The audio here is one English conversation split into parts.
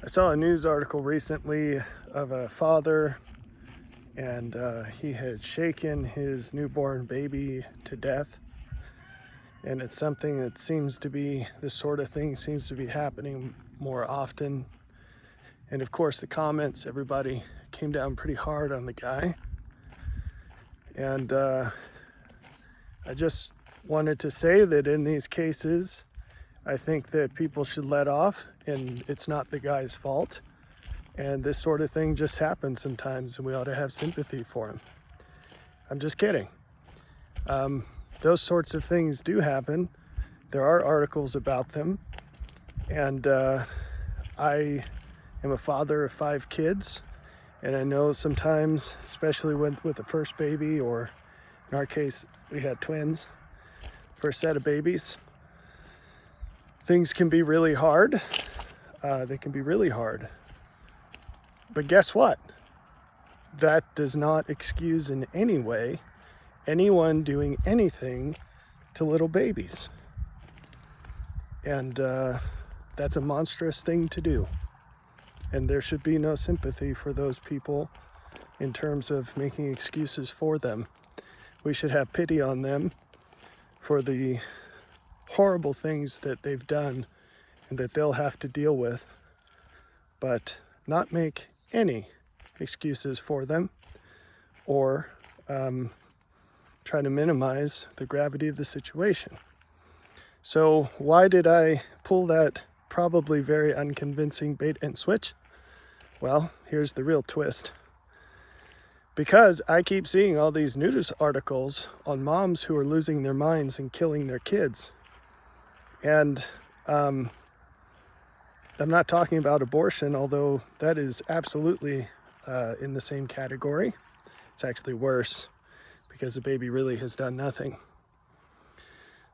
saw a news article recently of a father, and he had shaken his newborn baby to death. And it's something that seems to be, this sort of thing seems to be happening more often. And of course, the comments, everybody came down pretty hard on the guy. And I just wanted to say that in these cases, I think that people should let off, and it's not the guy's fault. And this sort of thing just happens sometimes, and we ought to have sympathy for him. I'm just kidding. Those sorts of things do happen. There are articles about them. And I am a father of 5 kids. And I know sometimes, especially with the first baby, or in our case, we had twins, first set of babies, things can be really hard. They can be really hard. But guess what? That does not excuse in any way anyone doing anything to little babies. And that's a monstrous thing to do. And there should be no sympathy for those people in terms of making excuses for them. We should have pity on them for the horrible things that they've done and that they'll have to deal with, but not make any excuses for them or try to minimize the gravity of the situation. So why did I pull that probably very unconvincing bait and switch? Well, here's the real twist. Because I keep seeing all these news articles on moms who are losing their minds and killing their kids. And I'm not talking about abortion, although that is absolutely in the same category. It's actually worse because the baby really has done nothing.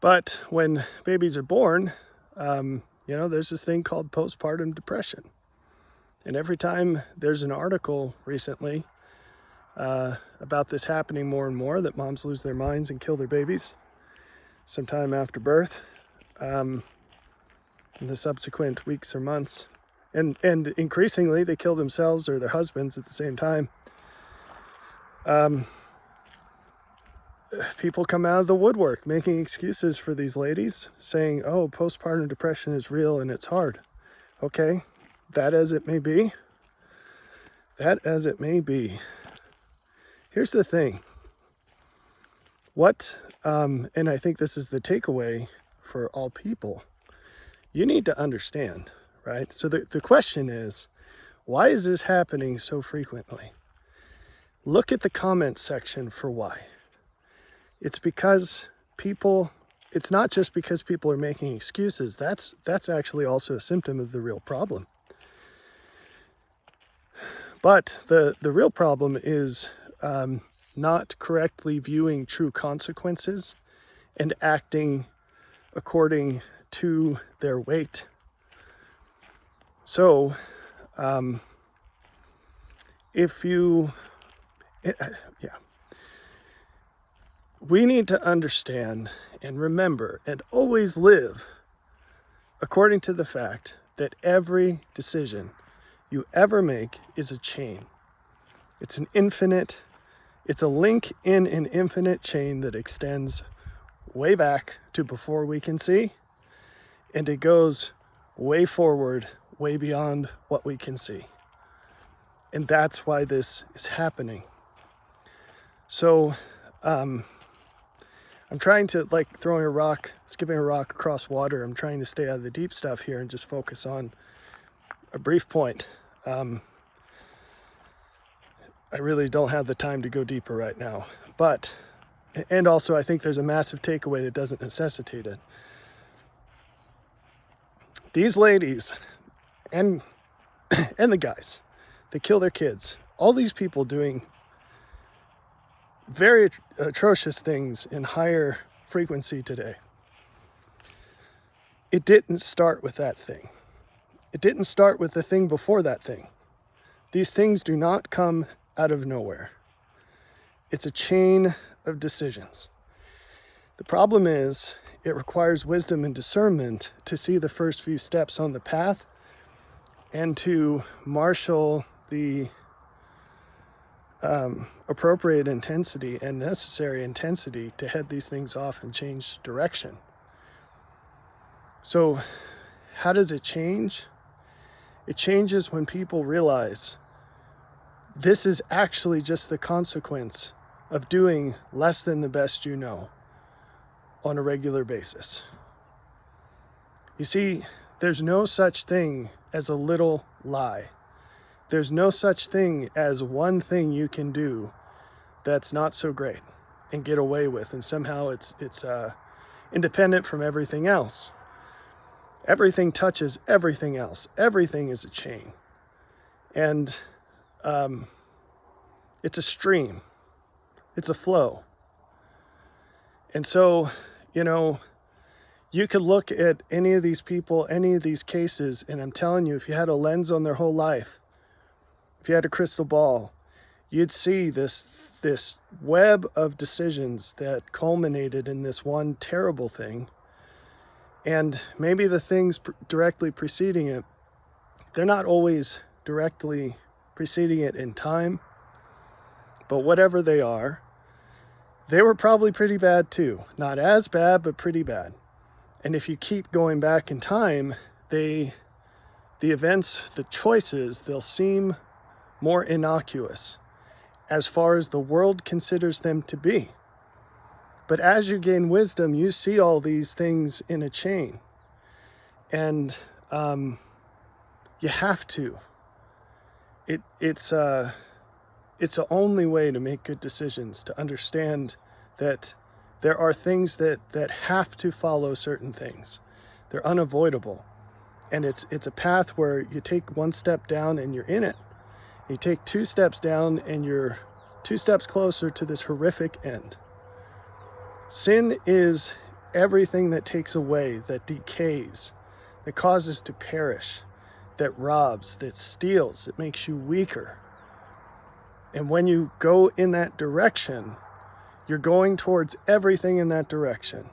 But when babies are born, there's this thing called postpartum depression. And every time there's an article recently about this happening more and more, that moms lose their minds and kill their babies sometime after birth, in the subsequent weeks or months, and increasingly they kill themselves or their husbands at the same time. People come out of the woodwork making excuses for these ladies, saying, oh, postpartum depression is real and it's hard. Okay, that as it may be. Here's the thing. And I think this is the takeaway for all people. You need to understand, right? So the question is, why is this happening so frequently? Look at the comments section for why. It's because it's not just because people are making excuses. That's actually also a symptom of the real problem. But the real problem is not correctly viewing true consequences and acting according to their weight. So, we need to understand and remember and always live according to the fact that every decision you ever make is a chain. It's a link in an infinite chain that extends way back to before we can see, and it goes way forward, way beyond what we can see. And that's why this is happening. So, I'm trying to, like skipping a rock across water. I'm trying to stay out of the deep stuff here and just focus on a brief point. I really don't have the time to go deeper right now. And also I think there's a massive takeaway that doesn't necessitate it. These ladies and the guys, they kill their kids. All these people doing very atrocious things in higher frequency today. It didn't start with that thing. It didn't start with the thing before that thing. These things do not come out of nowhere. It's a chain of decisions. The problem is, it requires wisdom and discernment to see the first few steps on the path and to marshal the appropriate intensity and necessary intensity to head these things off and change direction. So how does it change? It changes when people realize this is actually just the consequence of doing less than the best you know on a regular basis. You see, there's no such thing as a little lie. There's no such thing as one thing you can do that's not so great and get away with, and somehow it's independent from everything else. Everything touches everything else. Everything is a chain. And it's a stream. It's a flow. And so, you could look at any of these people, any of these cases, and I'm telling you, if you had a lens on their whole life, if you had a crystal ball, you'd see this web of decisions that culminated in this one terrible thing. And maybe the things directly preceding it, they're not always directly preceding it in time, but whatever they are, they were probably pretty bad too. Not as bad, but pretty bad. And if you keep going back in time, the events, the choices, they'll seem more innocuous as far as the world considers them to be. But as you gain wisdom, you see all these things in a chain. And you have to. It's the only way to make good decisions, to understand that there are things that have to follow certain things. They're unavoidable. And it's a path where you take one step down and you're in it. You take 2 steps down and you're 2 steps closer to this horrific end. Sin is everything that takes away, that decays, that causes to perish, that robs, that steals, that makes you weaker. And when you go in that direction, you're going towards everything in that direction.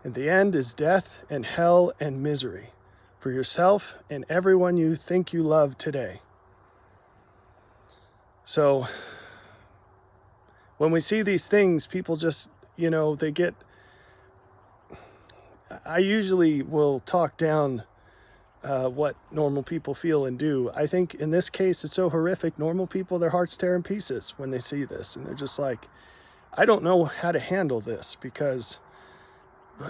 And the end is death and hell and misery for yourself and everyone you think you love today. So when we see these things, people just, I usually will talk down what normal people feel and do. I think in this case, it's so horrific. Normal people, their hearts tear in pieces when they see this. And they're just like, I don't know how to handle this, because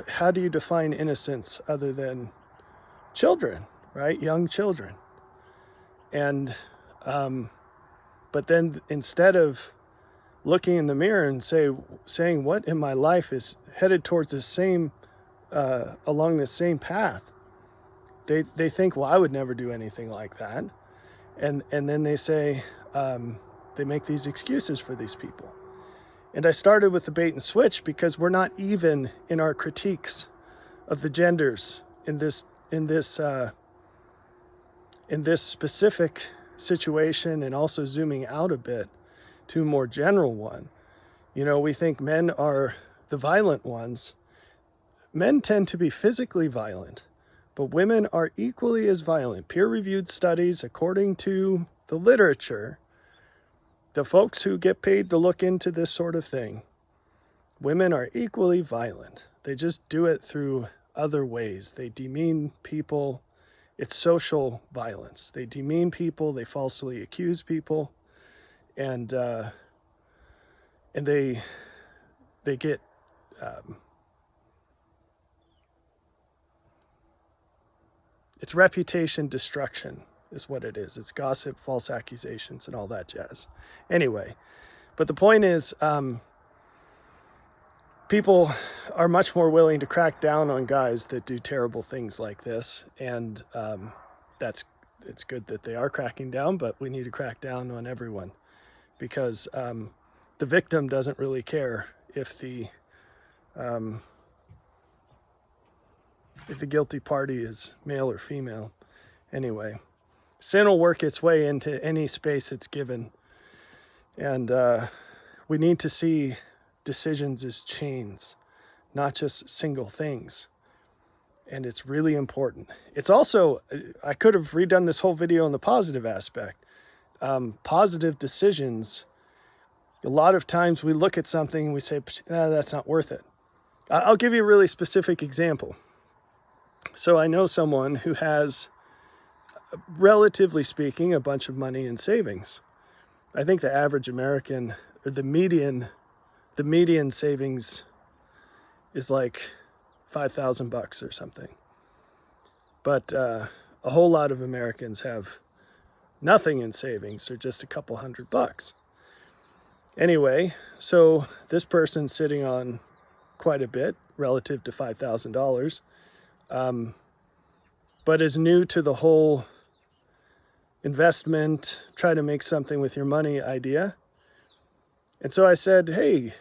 how do you define innocence other than children, right? Young children. And, but then instead of looking in the mirror and saying what in my life is headed towards the same, along the same path, they think, well, I would never do anything like that. And then they say, they make these excuses for these people. And I started with the bait and switch because we're not even in our critiques of the genders in this specific situation, and also zooming out a bit to a more general one. We think men are the violent ones. Men tend to be physically violent, but women are equally as violent. Peer-reviewed studies, according to the literature, the folks who get paid to look into this sort of thing, women are equally violent. They just do it through other ways. They demean people. It's social violence. They demean people. They falsely accuse people, and they get it's reputation destruction is what it is. It's gossip, false accusations, and all that jazz. Anyway, but the point is, people are much more willing to crack down on guys that do terrible things like this, and it's good that they are cracking down, but we need to crack down on everyone, because the victim doesn't really care if the guilty party is male or female. Anyway, sin will work its way into any space it's given. And we need to see decisions as chains, not just single things. And it's really important. It's also, I could have redone this whole video on the positive aspect. Positive decisions, a lot of times we look at something and we say, that's not worth it. I'll give you a really specific example. So I know someone who has, relatively speaking, a bunch of money in savings. I think the average American, or the median savings is like $5,000 or something. But a whole lot of Americans have nothing in savings, or just a couple $100. Anyway, so this person's sitting on quite a bit relative to $5,000, but is new to the whole investment, try to make something with your money idea. And so I said, hey,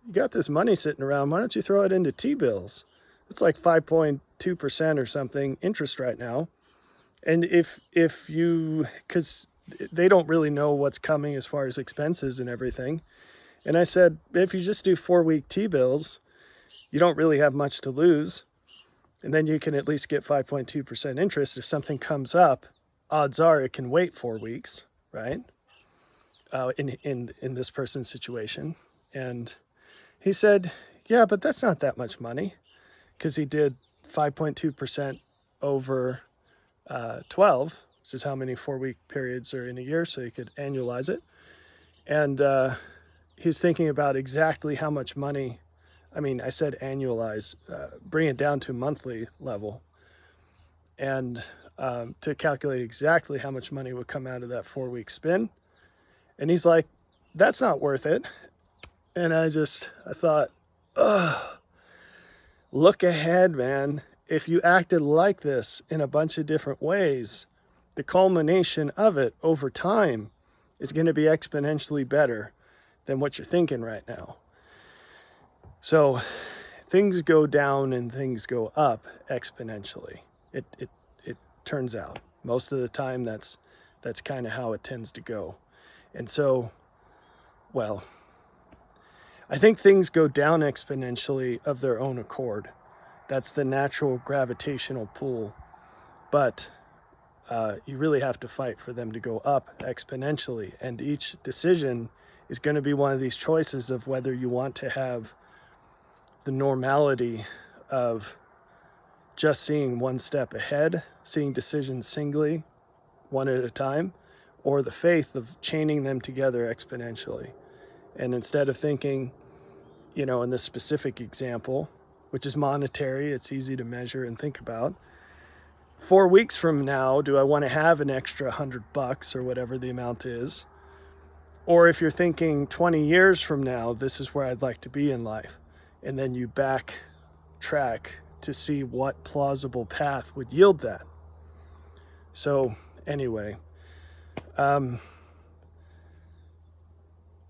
you got this money sitting around, why don't you throw it into T-bills? It's like 5.2% or something interest right now. And if you, because they don't really know what's coming as far as expenses and everything. And I said, if you just do 4-week T-bills, you don't really have much to lose. And then you can at least get 5.2% interest. If something comes up, odds are it can wait 4 weeks, right? In this person's situation. And he said, yeah, but that's not that much money, because he did 5.2% over 12, which is how many 4-week periods are in a year, so you could annualize it. And he was thinking about exactly how much money, I mean, I said annualize, bring it down to monthly level, and to calculate exactly how much money would come out of that 4-week spin. And he's like, that's not worth it. And I thought, ugh, look ahead, man. If you acted like this in a bunch of different ways, the culmination of it over time is going to be exponentially better than what you're thinking right now. So things go down and things go up exponentially. It turns out most of the time that's kind of how it tends to go. And so, well, I think things go down exponentially of their own accord. That's the natural gravitational pull. But you really have to fight for them to go up exponentially. And each decision is going to be one of these choices of whether you want to have the normality of just seeing one step ahead, seeing decisions singly, one at a time, or the faith of chaining them together exponentially. And instead of thinking, in this specific example, which is monetary, it's easy to measure and think about, 4 weeks from now, do I want to have an extra $100 or whatever the amount is? Or if you're thinking 20 years from now, this is where I'd like to be in life. And then you backtrack to see what plausible path would yield that. So anyway,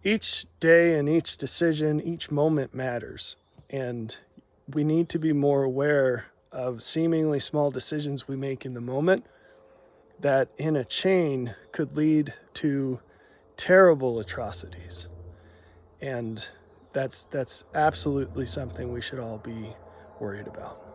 each day and each decision, each moment matters. And we need to be more aware of seemingly small decisions we make in the moment that in a chain could lead to terrible atrocities. And that's absolutely something we should all be worried about.